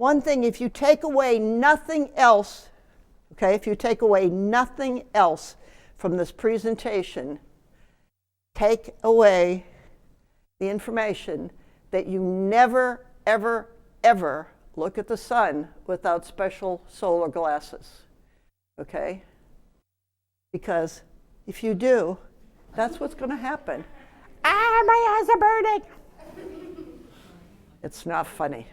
One thing, if you take away nothing else, okay, if you take away nothing else from this presentation, take away the information that you never, ever, ever look at the sun without special solar glasses, okay? Because if you do, that's what's going to happen. Ah, my eyes are burning. It's not funny.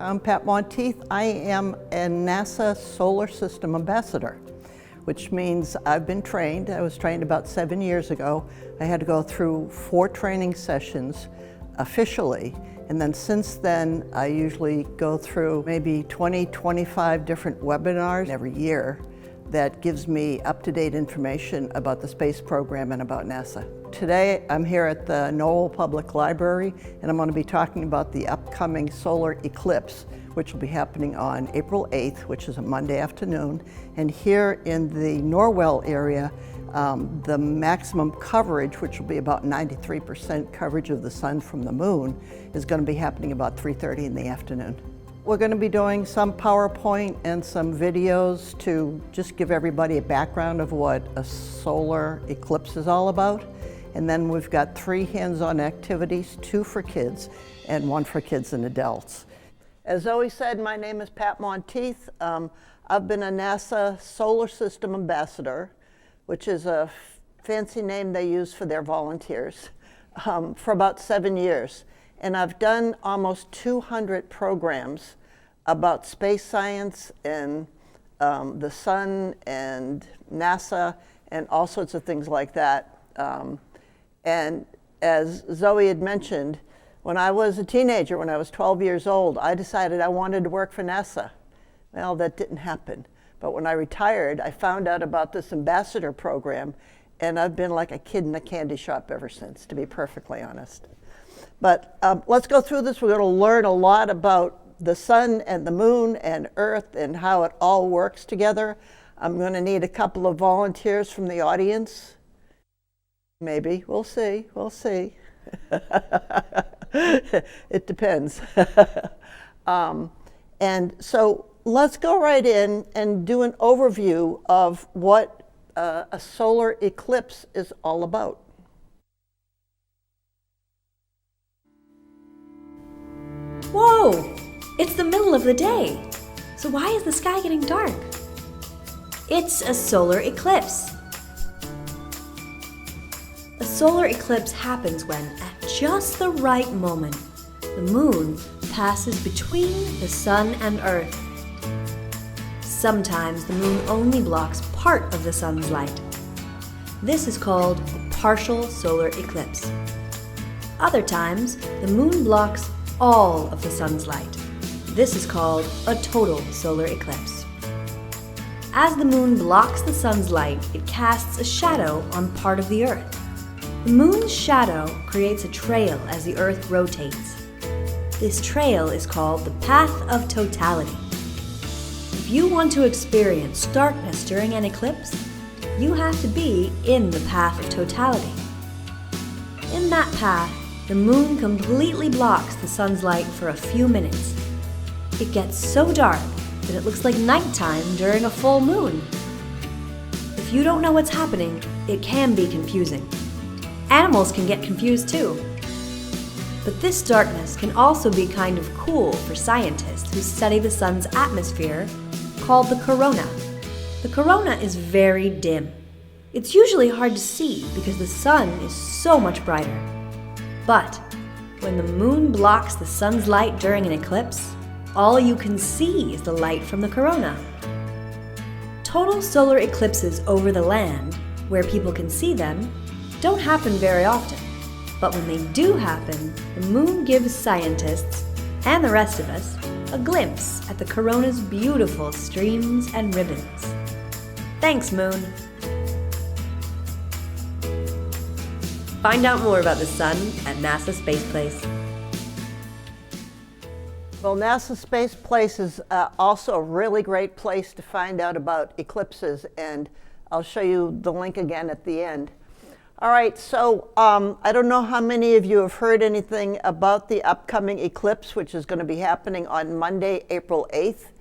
I'm Pat Monteith. I am a NASA Solar System Ambassador, which means I've been trained. I was trained about 7 years ago. I had to go through 4 training sessions officially, and then since then I usually go through maybe 25 different webinars every year that gives me up-to-date information about the space program and about NASA. Today I'm here at the Norwell Public Library, and I'm going to be talking about the upcoming solar eclipse, which will be happening on April 8th, which is a Monday afternoon. And here in the Norwell area, the maximum coverage, which will be about 93% coverage of the sun from the moon, is going to be happening about 3:30 in the afternoon. We're going to be doing some PowerPoint and some videos to just give everybody a background of what a solar eclipse is all about. And then we've got 3 hands-on activities, 2 for kids and 1 for kids and adults. As Zoe said, my name is Pat Monteith. I've been a NASA Solar System Ambassador, which is a fancy name they use for their volunteers, for about 7 years. And I've done almost 200 programs about space science and the sun and NASA and all sorts of things like that. And as Zoe had mentioned, when I was a teenager, when I was 12 years old, I decided I wanted to work for NASA. Well, that didn't happen. But when I retired, I found out about this ambassador program, and I've been like a kid in a candy shop ever since, to be perfectly honest. But let's go through this. We're going to learn a lot about the sun and the moon and Earth and how it all works together. I'm going to need a couple of volunteers from the audience. Maybe. We'll see. We'll see. It depends. And so let's go right in and do an overview of what a solar eclipse is all about. Whoa! It's the middle of the day. So why is the sky getting dark? It's a solar eclipse. A solar eclipse happens when, at just the right moment, the moon passes between the sun and Earth. Sometimes the moon only blocks part of the sun's light. This is called a partial solar eclipse. Other times, the moon blocks all of the sun's light. This is called a total solar eclipse. As the moon blocks the sun's light, it casts a shadow on part of the Earth. The moon's shadow creates a trail as the Earth rotates. This trail is called the path of totality. If you want to experience darkness during an eclipse, you have to be in the path of totality. In that path, the moon completely blocks the sun's light for a few minutes. It gets so dark that it looks like nighttime during a full moon. If you don't know what's happening, it can be confusing. Animals can get confused too. But this darkness can also be kind of cool for scientists who study the sun's atmosphere, called the corona. The corona is very dim. It's usually hard to see because the sun is so much brighter. But when the moon blocks the sun's light during an eclipse, all you can see is the light from the corona. Total solar eclipses over the land, where people can see them, don't happen very often. But when they do happen, the moon gives scientists, and the rest of us, a glimpse at the corona's beautiful streams and ribbons. Thanks, Moon! Find out more about the sun at NASA Space Place. Well, NASA Space Place is also a really great place to find out about eclipses, and I'll show you the link again at the end. All right, so I don't know how many of you have heard anything about the upcoming eclipse, which is going to be happening on Monday, April 8th.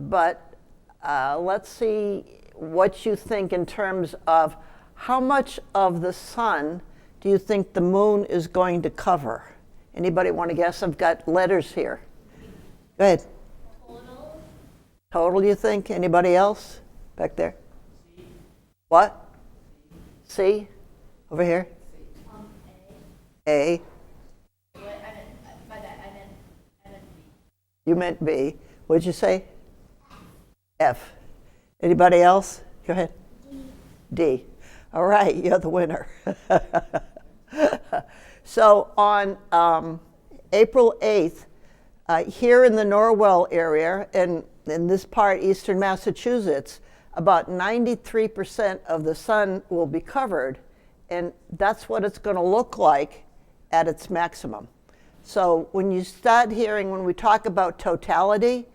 But let's see what you think in terms of how much of the sun do you think the moon is going to cover? Anybody want to guess? I've got letters here. Go ahead. Total. Total, you think? Anybody else? Back there? C. What? C? Over here? A. By that, I meant B. You meant B. What'd you say? F. Anybody else? Go ahead. D. All right, you're the winner. So on April 8th, here in the Norwell area, and in this part, eastern Massachusetts, about 93% of the sun will be covered, and that's what it's going to look like at its maximum. So when you start hearing, when we talk about totality,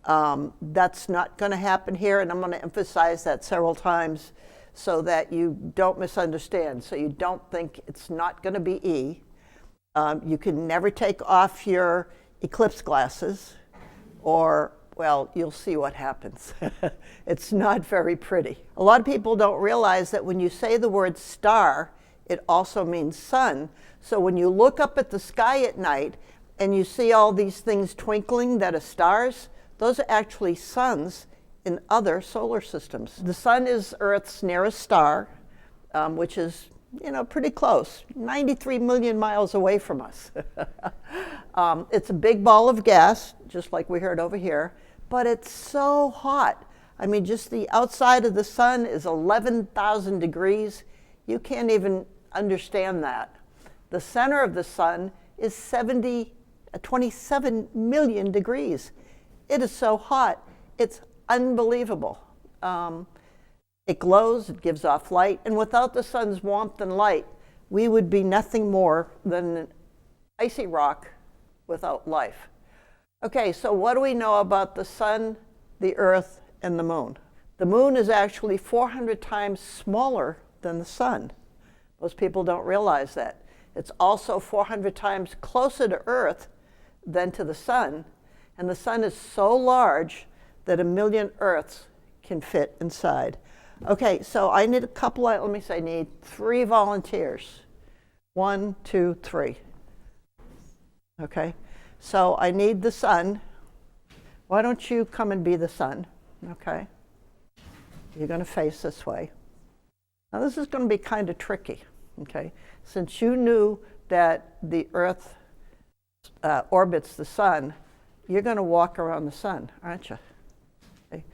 that's not going to happen here, and I'm going to emphasize that several times so that you don't misunderstand, so you don't think it's not going to be E. You can never take off your eclipse glasses, or, well, you'll see what happens. It's not very pretty. A lot of people don't realize that when you say the word star, it also means sun. So when you look up at the sky at night and you see all these things twinkling that are stars, those are actually suns in other solar systems. The sun is Earth's nearest star, which is, pretty close, 93 million miles away from us. It's a big ball of gas, just like we heard over here, but it's so hot. I mean, just the outside of the sun is 11,000 degrees. You can't even understand that. The center of the sun is 27 million degrees. It is so hot, it's unbelievable. It glows, it gives off light, and without the sun's warmth and light, we would be nothing more than an icy rock without life. Okay, so what do we know about the sun, the earth, and the moon? The moon is actually 400 times smaller than the sun. Most people don't realize that. It's also 400 times closer to Earth than to the sun, and the sun is so large that 1 million Earths can fit inside. Okay, so I need I need 3 volunteers. 1, 2, 3. Okay, so I need the sun. Why don't you come and be the sun? Okay, you're going to face this way. Now this is going to be kind of tricky, okay? Since you knew that the Earth orbits the sun, you're going to walk around the sun, aren't you? Okay.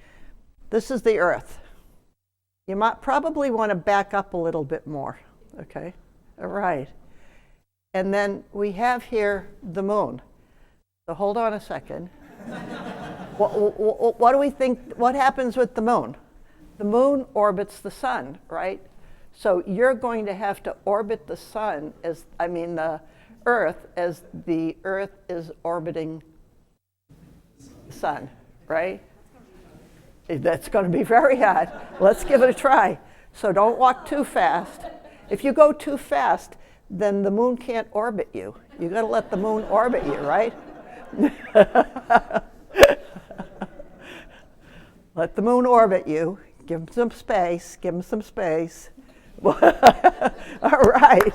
This is the Earth. You might probably want to back up a little bit more, okay? All right. And then we have here the moon. So hold on a second. What do we think, what happens with the moon? The moon orbits the sun, right? So you're going to have to orbit the sun the Earth as the Earth is orbiting the sun, right? That's going to be very hard. Let's give it a try. So don't walk too fast. If you go too fast, then the moon can't orbit you. You got to let the moon orbit you, right? Let the moon orbit you. Give him some space. Give him some space. All right.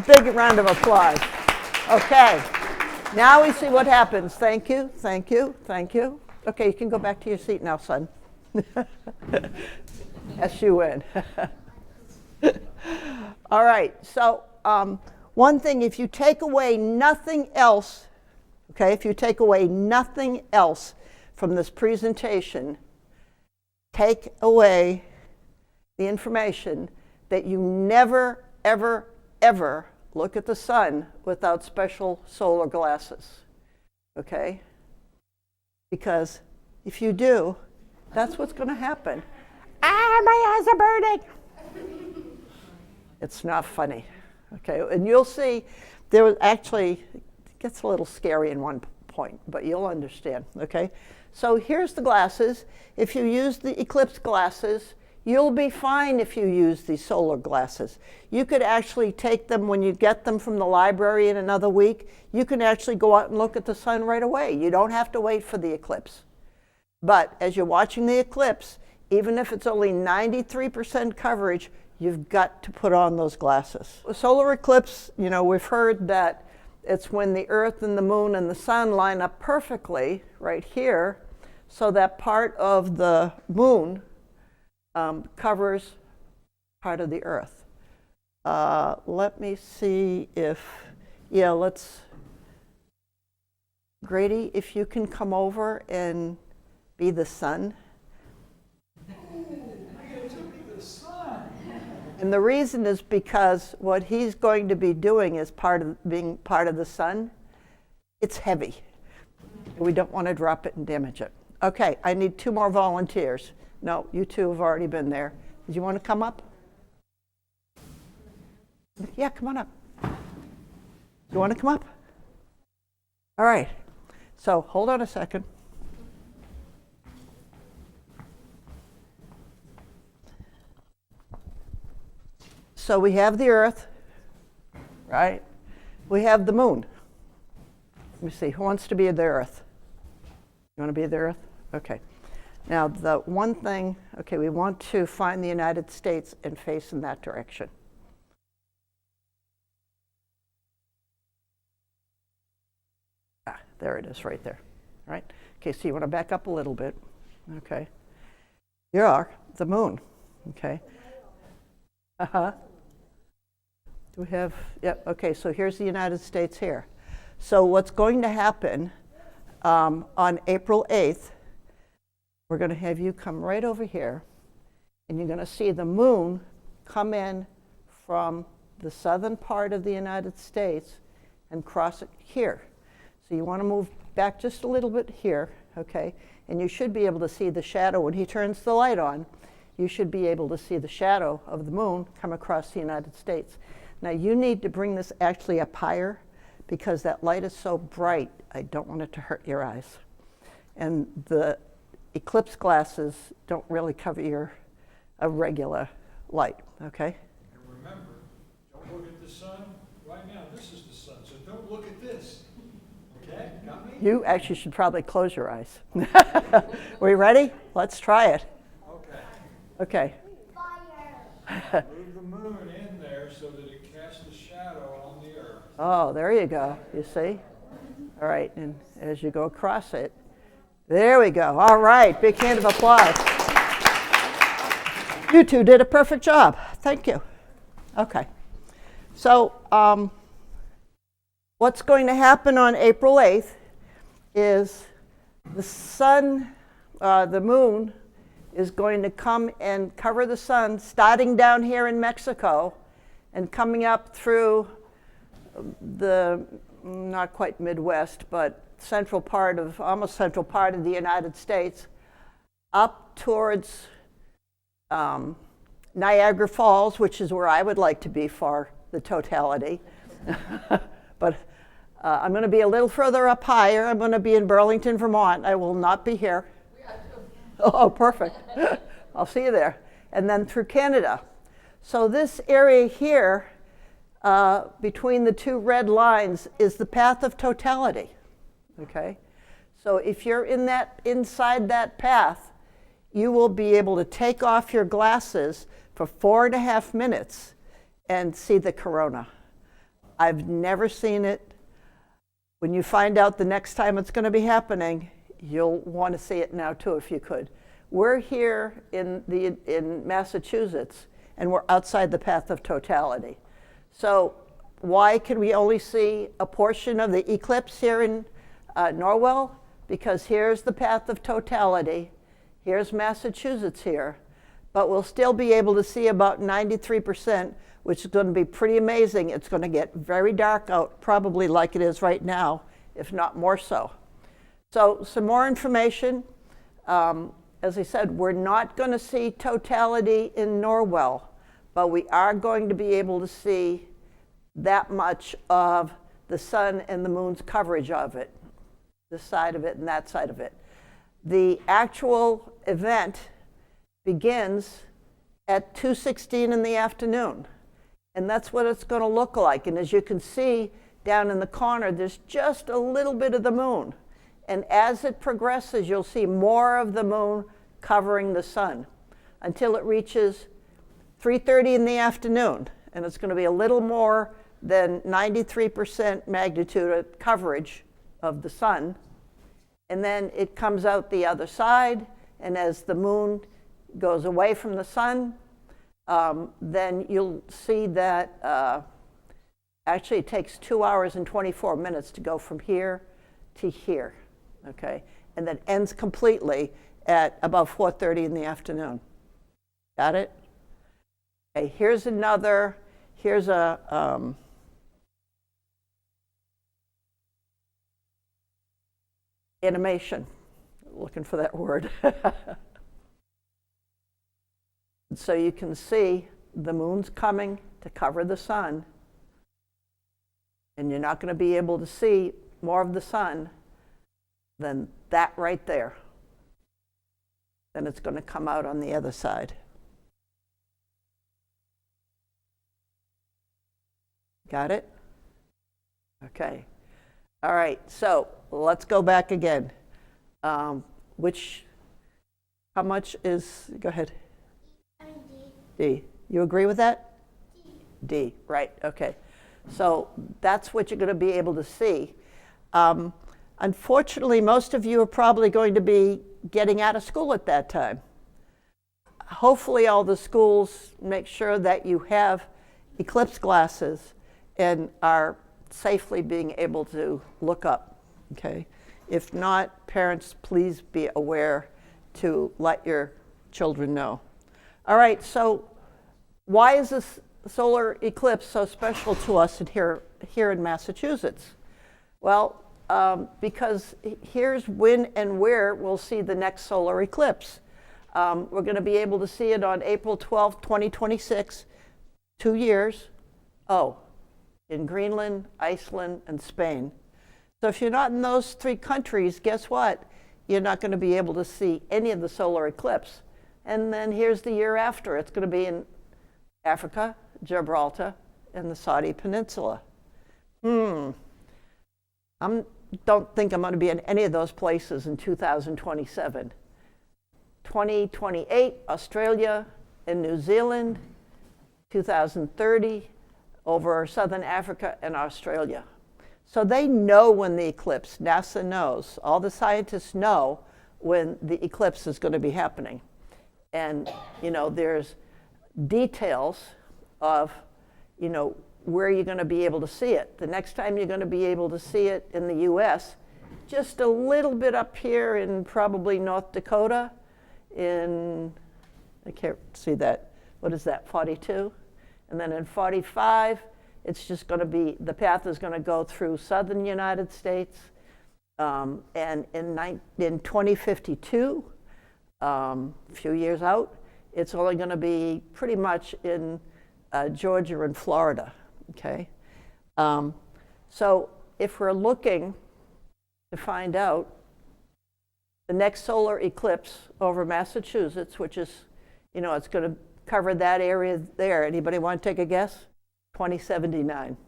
Big round of applause. Okay. Now we see what happens. Thank you. Thank you. Thank you. Okay, you can go back to your seat now, son. Yes, you win. All right, so one thing, if you take away nothing else, okay, if you take away nothing else from this presentation, take away the information that you never, ever, ever look at the sun without special solar glasses, okay? Because if you do, that's what's going to happen. My eyes are burning. It's not funny, okay? And you'll see, there was actually, gets a little scary in one point, but you'll understand, okay? So here's the glasses. If you use the eclipse glasses, you'll be fine if you use these solar glasses. You could actually take them when you get them from the library in another week. You can actually go out and look at the sun right away. You don't have to wait for the eclipse. But as you're watching the eclipse, even if it's only 93% coverage, you've got to put on those glasses. A solar eclipse, you know, we've heard that it's when the Earth and the Moon and the Sun line up perfectly right here, so that part of the Moon covers part of the Earth. Let me see if, yeah, let's, Grady, if you can come over and be the sun. And the reason is because what he's going to be doing as part of being part of the sun, it's heavy. We don't want to drop it and damage it. Okay, I need 2 more volunteers. No, you 2 have already been there. Did you want to come up? Yeah, come on up. You want to come up? All right. So hold on a second. So we have the Earth, right? We have the Moon. Let me see, who wants to be the Earth? You want to be the Earth? Okay. Now the one thing, okay, we want to find the United States and face in that direction. Ah, there it is right there, right? Okay, so you want to back up a little bit, okay? Here are the Moon, okay? Uh-huh. Do we have, yeah, okay, so here's the United States here. So what's going to happen on April 8th, we're going to have you come right over here, and you're going to see the Moon come in from the southern part of the United States and cross it here. So you want to move back just a little bit here, okay? And you should be able to see the shadow when he turns the light on. You should be able to see the shadow of the Moon come across the United States. Now you need to bring this actually up higher because that light is so bright, I don't want it to hurt your eyes. And the eclipse glasses don't really cover your regular light, okay? And remember, don't look at the sun. Right now, this is the sun, so don't look at this. Okay, got me? You actually should probably close your eyes. We ready? Let's try it. Okay. Okay. Move the moon in there so that it casts a shadow on the Earth. Oh, there you go, you see? All right, and as you go across it, there we go. All right, big hand of applause. You 2 did a perfect job. Thank you. Okay. So what's going to happen on April 8th is the sun, the Moon, is going to come and cover the sun, starting down here in Mexico and coming up through the, not quite Midwest, but central part of, almost central part of the United States, up towards Niagara Falls, which is where I would like to be for the totality. But I'm going to be a little further up higher. I'm going to be in Burlington, Vermont. I will not be here. Oh, perfect. I'll see you there. And then through Canada. So this area here, between the 2 red lines, is the path of totality. Okay? So if you're in that, inside that path, you will be able to take off your glasses for 4.5 minutes and see the corona. I've never seen it. When you find out the next time it's going to be happening, you'll want to see it now too if you could. We're here in Massachusetts, and we're outside the path of totality. So why can we only see a portion of the eclipse here in Norwell? Because here's the path of totality. Here's Massachusetts here. But we'll still be able to see about 93%, which is going to be pretty amazing. It's going to get very dark out, probably like it is right now, if not more so. So some more information. As I said, we're not going to see totality in Norwell, but we are going to be able to see that much of the sun and the moon's coverage of it, this side of it and that side of it. The actual event begins at 2:16 in the afternoon, and that's what it's going to look like. And as you can see down in the corner, there's just a little bit of the moon. And as it progresses, you'll see more of the moon covering the sun until it reaches 3:30 in the afternoon. And it's going to be a little more than 93% magnitude of coverage of the sun. And then it comes out the other side, and as the moon goes away from the sun, then you'll see that actually it takes 2 hours and 24 minutes to go from here to here, okay? And that ends completely at about 4:30 in the afternoon. Got it? Okay, here's a animation, looking for that word. So you can see the moon's coming to cover the sun, and you're not going to be able to see more of the sun than that right there. Then it's going to come out on the other side. Got it? Okay. All right, so let's go back again. How much is, go ahead. D. You agree with that? D, right, okay. So that's what you're going to be able to see. Unfortunately, most of you are probably going to be getting out of school at that time. Hopefully all the schools make sure that you have eclipse glasses and are safely being able to look up, okay? If not, parents, please be aware to let your children know. All right, so why is this solar eclipse so special to us here in Massachusetts? Well, because here's when and where we'll see the next solar eclipse. We're going to be able to see it on April 12th, 2026, 2 years. In Greenland, Iceland, and Spain. So if you're not in those 3 countries, guess what? You're not going to be able to see any of the solar eclipse. And then here's the year after. It's going to be in Africa, Gibraltar, and the Saudi Peninsula. I don't think I'm going to be in any of those places in 2027. 2028, Australia and New Zealand. 2030, over Southern Africa and Australia. So they know when the eclipse, NASA knows, all the scientists know when the eclipse is going to be happening. And, there's details of, where you're going to be able to see it. The next time you're going to be able to see it in the US, just a little bit up here in probably North Dakota, I can't see that, what is that, 42? And then in 45, it's just going to be, the path is going to go through southern United States. And in 2052, a few years out, it's only going to be pretty much in Georgia and Florida, okay? So if we're looking to find out the next solar eclipse over Massachusetts, which is, it's going to cover that area there. Anybody want to take a guess? 2079.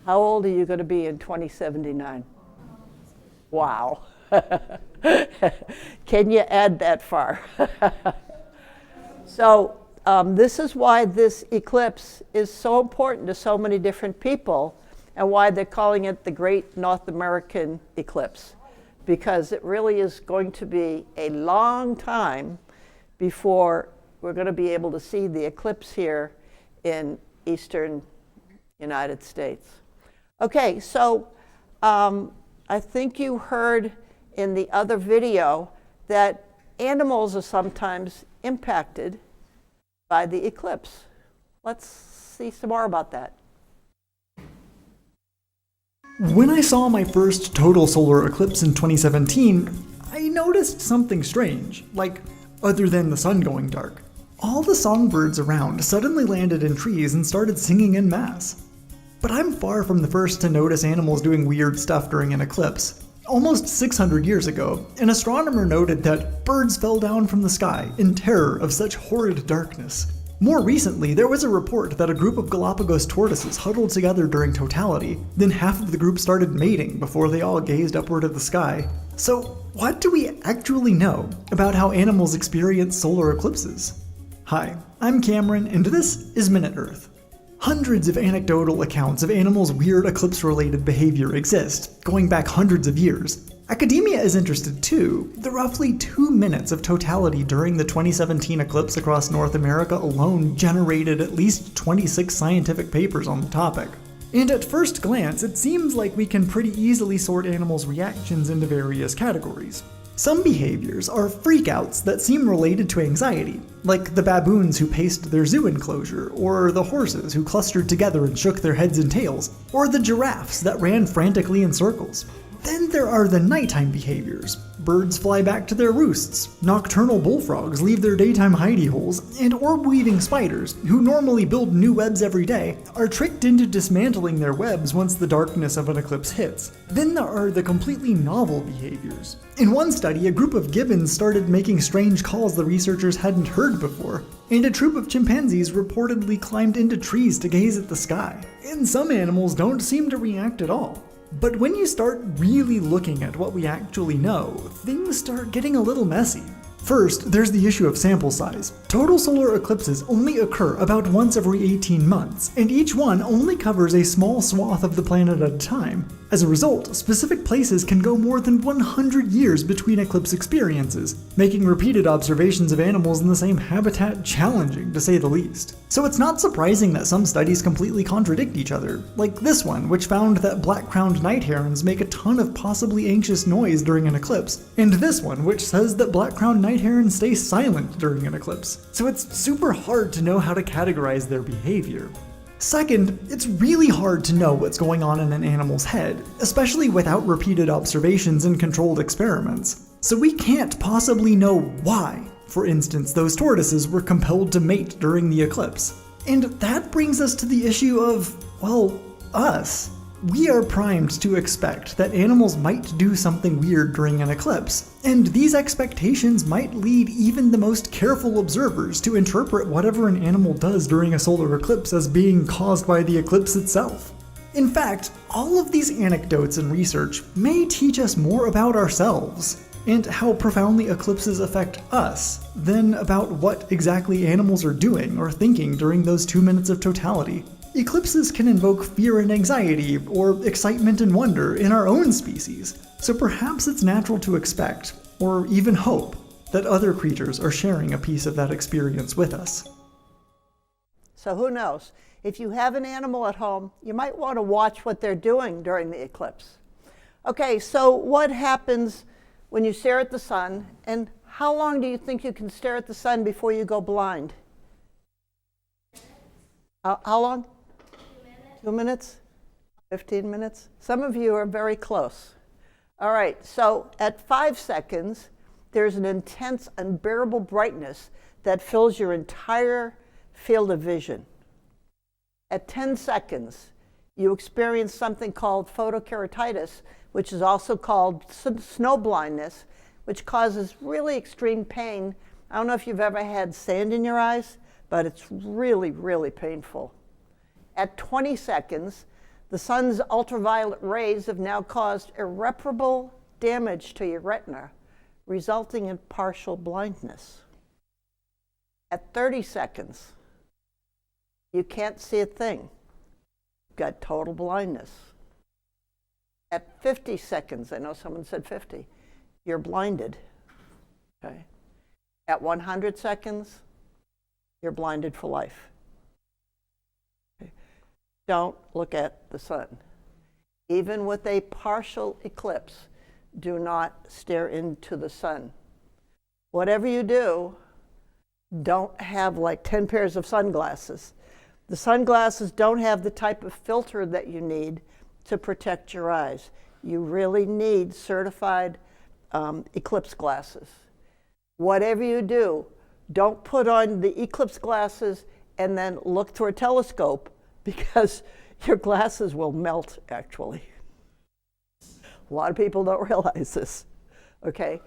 How old are you going to be in 2079? Wow. Can you add that far? So this is why this eclipse is so important to so many different people, and why they're calling it the Great North American Eclipse, because it really is going to be a long time before we're going to be able to see the eclipse here in eastern United States. Okay, so I think you heard in the other video that animals are sometimes impacted by the eclipse. Let's see some more about that. When I saw my first total solar eclipse in 2017, I noticed something strange. Like, other than the sun going dark, all the songbirds around suddenly landed in trees and started singing en masse. But I'm far from the first to notice animals doing weird stuff during an eclipse. Almost 600 years ago, an astronomer noted that birds fell down from the sky in terror of such horrid darkness. More recently, there was a report that a group of Galapagos tortoises huddled together during totality, then half of the group started mating before they all gazed upward at the sky. So, what do we actually know about how animals experience solar eclipses? Hi, I'm Cameron, and this is Minute Earth. Hundreds of anecdotal accounts of animals' weird eclipse-related behavior exist, going back hundreds of years. Academia is interested too. The roughly 2 minutes of totality during the 2017 eclipse across North America alone generated at least 26 scientific papers on the topic. And at first glance, it seems like we can pretty easily sort animals' reactions into various categories. Some behaviors are freakouts that seem related to anxiety, like the baboons who paced their zoo enclosure, or the horses who clustered together and shook their heads and tails, or the giraffes that ran frantically in circles. Then there are the nighttime behaviors. Birds fly back to their roosts, nocturnal bullfrogs leave their daytime hidey holes, and orb-weaving spiders, who normally build new webs every day, are tricked into dismantling their webs once the darkness of an eclipse hits. Then there are the completely novel behaviors. In one study, a group of gibbons started making strange calls the researchers hadn't heard before, and a troop of chimpanzees reportedly climbed into trees to gaze at the sky. And some animals don't seem to react at all. But when you start really looking at what we actually know, things start getting a little messy. First, there's the issue of sample size. Total solar eclipses only occur about once every 18 months, and each one only covers a small swath of the planet at a time. As a result, specific places can go more than 100 years between eclipse experiences, making repeated observations of animals in the same habitat challenging, to say the least. So it's not surprising that some studies completely contradict each other, like this one, which found that black-crowned night herons make a ton of possibly anxious noise during an eclipse, and this one, which says that black-crowned night herons stay silent during an eclipse. So it's super hard to know how to categorize their behavior. Second, it's really hard to know what's going on in an animal's head, especially without repeated observations and controlled experiments. So we can't possibly know why, for instance, those tortoises were compelled to mate during the eclipse. And that brings us to the issue of, well, us. We are primed to expect that animals might do something weird during an eclipse, and these expectations might lead even the most careful observers to interpret whatever an animal does during a solar eclipse as being caused by the eclipse itself. In fact, all of these anecdotes and research may teach us more about ourselves and how profoundly eclipses affect us than about what exactly animals are doing or thinking during those 2 minutes of totality. Eclipses can invoke fear and anxiety, or excitement and wonder in our own species, so perhaps it's natural to expect, or even hope, that other creatures are sharing a piece of that experience with us. So who knows? If you have an animal at home, you might want to watch what they're doing during the eclipse. Okay, so what happens when you stare at the sun, and how long do you think you can stare at the sun before you go blind? How long? 2 minutes? 15 minutes? Some of you are very close. All right, so at 5 seconds, there's an intense, unbearable brightness that fills your entire field of vision. At 10 seconds, you experience something called photokeratitis, which is also called snow blindness, which causes really extreme pain. I don't know if you've ever had sand in your eyes, but it's really, really painful. At 20 seconds, the sun's ultraviolet rays have now caused irreparable damage to your retina, resulting in partial blindness. At 30 seconds, you can't see a thing. You've got total blindness. At 50 seconds, I know someone said 50, you're blinded. Okay. At 100 seconds, you're blinded for life. Don't look at the sun. Even with a partial eclipse, do not stare into the sun. Whatever you do, don't have like 10 pairs of sunglasses. The sunglasses don't have the type of filter that you need to protect your eyes. You really need certified eclipse glasses. Whatever you do, don't put on the eclipse glasses and then look through a telescope, because your glasses will melt, actually. A lot of people don't realize this, okay?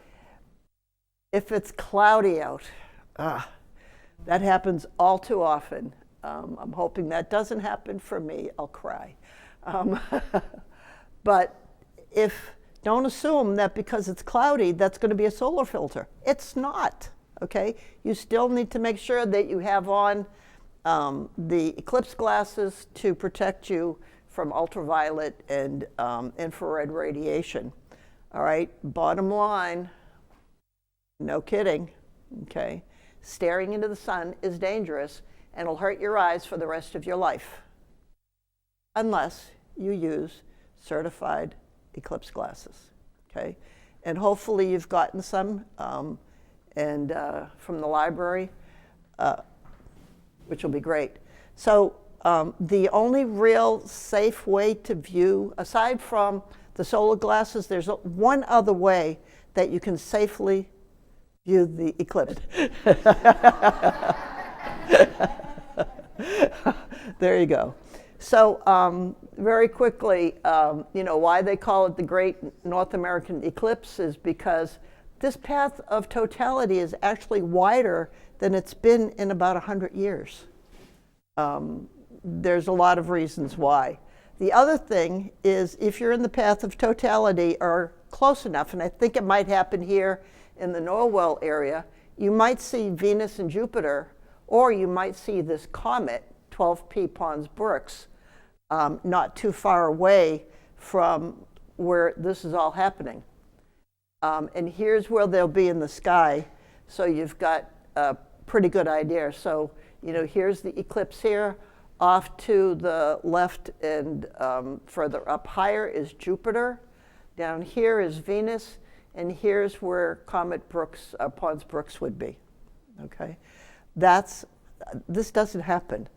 If it's cloudy out, that happens all too often. I'm hoping that doesn't happen for me. I'll cry. But don't assume that because it's cloudy, that's going to be a solar filter. It's not, okay? You still need to make sure that you have on the eclipse glasses to protect you from ultraviolet and infrared radiation. All right, bottom line, no kidding, okay? Staring into the sun is dangerous and it'll hurt your eyes for the rest of your life, unless you use certified eclipse glasses, okay? And hopefully you've gotten some from the library, which will be great. So the only real safe way to view, aside from the solar glasses, there's one other way that you can safely view the eclipse. There you go. So very quickly, why they call it the Great North American Eclipse is because this path of totality is actually wider than it's been in about 100 years. There's a lot of reasons why. The other thing is if you're in the path of totality or close enough, and I think it might happen here in the Norwell area, you might see Venus and Jupiter, or you might see this comet, 12P Pons Brooks, not too far away from where this is all happening. And here's where they'll be in the sky, so you've got a pretty good idea. So, here's the eclipse here. Off to the left and further up higher is Jupiter. Down here is Venus, and here's where Comet Brooks, Pons Brooks would be, okay? This doesn't happen.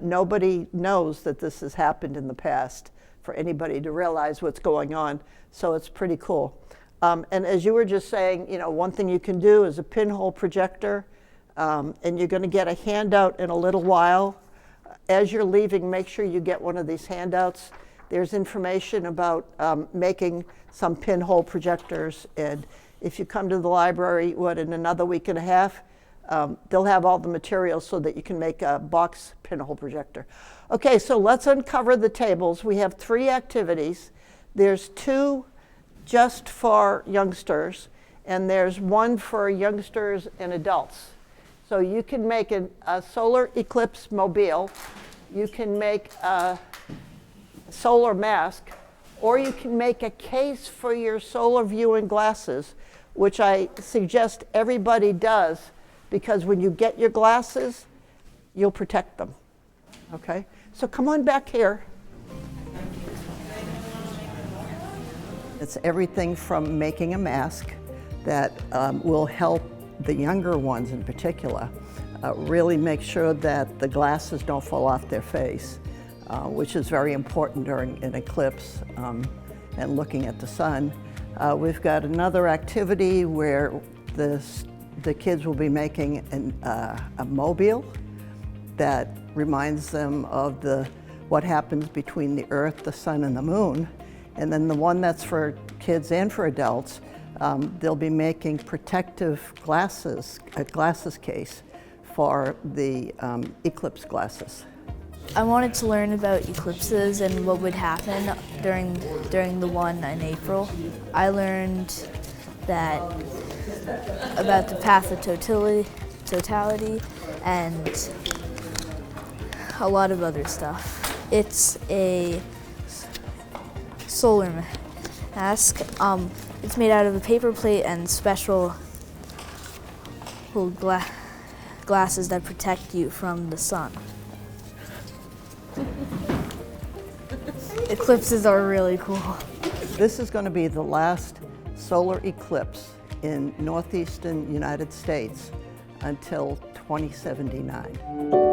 Nobody knows that this has happened in the past for anybody to realize what's going on, so it's pretty cool. And as you were just saying, one thing you can do is a pinhole projector, and you're gonna get a handout in a little while. As you're leaving, make sure you get one of these handouts. There's information about making some pinhole projectors, and if you come to the library, in another week and a half, they'll have all the materials so that you can make a box pinhole projector. Okay, so let's uncover the tables. We have 3 activities. There's 2 just for youngsters, and there's 1 for youngsters and adults. So you can make a solar eclipse mobile, you can make a solar mask, or you can make a case for your solar viewing glasses, which I suggest everybody does, because when you get your glasses, you'll protect them, okay? So come on back here. It's everything from making a mask that will help the younger ones in particular, really make sure that the glasses don't fall off their face, which is very important during an eclipse and looking at the sun. We've got another activity where the kids will be making a mobile that reminds them of what happens between the Earth, the sun, and the moon. And then the one that's for kids and for adults, they'll be making protective glasses, a glasses case for the eclipse glasses. I wanted to learn about eclipses and what would happen during the one in April. I learned about the path of totality and a lot of other stuff. It's a solar mask. It's made out of a paper plate and special glasses that protect you from the sun. Eclipses are really cool. This is going to be the last solar eclipse in northeastern United States until 2079.